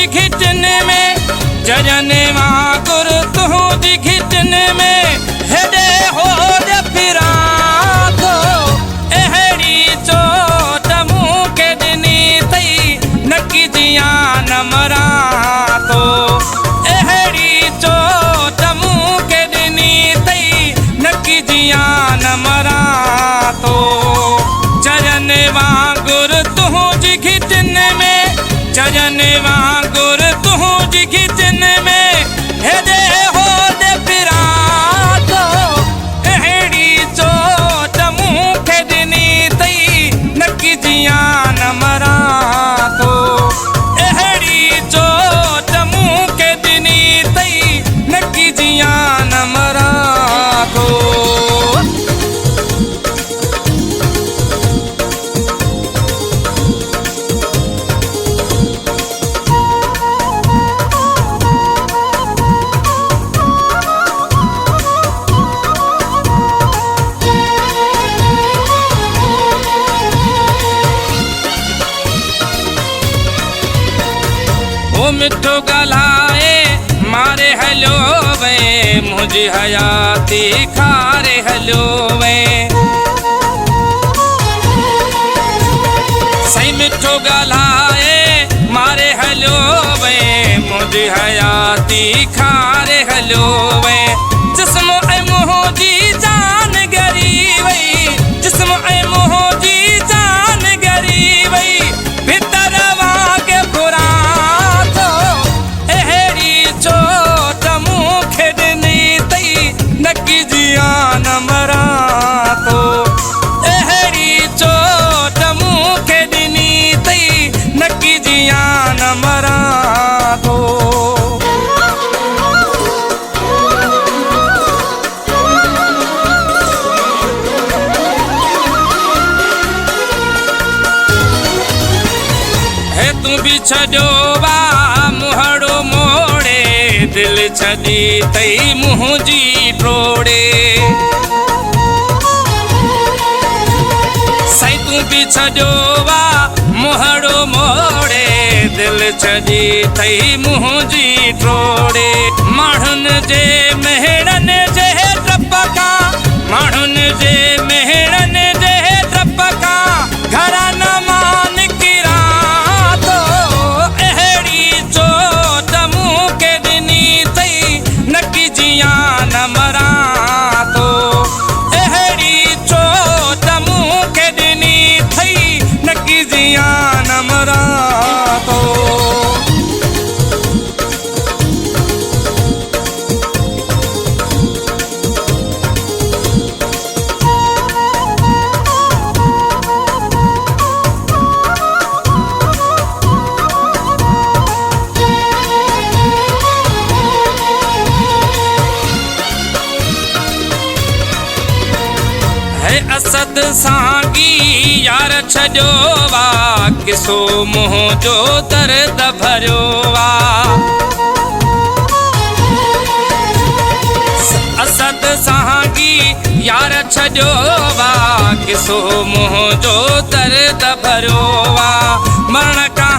जी घिटन में जजन वांगुर तूं जी घिटन में हेॾे होॾे फिरां थो अहिड़ी चोट मूंखे ॾिनी अथई नकी जियां न मरां थो अहिड़ी चोट मूंखे ॾिनी अथई नकी जियां न मरां थो जजन वांगुर तूं जी घिटन में जजन वांगुर तूं जी घिटन में हेॾे होॾे फिरां थो अहिड़ी चोट मूंखे ॾिनी अथई नकी जियां न मरां थो अहिड़ी चोट मूंखे ॾिनी अथई नकी जियां न मरां थो। मिठो गलाए मारे हलो वे मुझी हयाती खारे हलो वे सही मिठो गलाए मारे हलो वे मुझी हयाती खारे हलो वे जिस्म ऐ मुंहिंजी जान गरी वई जिस्म ऐ मुंहिंजी जान गरी वई भीतर वांगे बुरा नकी जियां न मरां थो अहिड़ी चोट मूंखे ॾिनी अथई नकी जियां न मरां थो। हे तूं बि छॾियो वा मुहड़ो मोड़े दिल छॾी अथई मुंहिंजी टोड़े सही तूं बि छॾियो वा मुहड़ो मोड़े दिल छॾी अथई मुंहिंजी टोड़े माण्हुनि जे मेड़नि जे डप खां माण्हुनि जे मेड़नि जे डप खां घर न मां निकिरां थो अहिड़ी चोट मूंखे ॾिनी अथई नकी जियां न मरां थो अहिड़ी चोट मूंखे ॾिनी अथई नकी जियां न मरां थो। असद सांगी यार छॾियो वा किसो मुंहिंजो दर्द भरियो वा असद सांगी यार छॾियो वा किसो मुंहिंजो दर्द भरियो वा मरण खां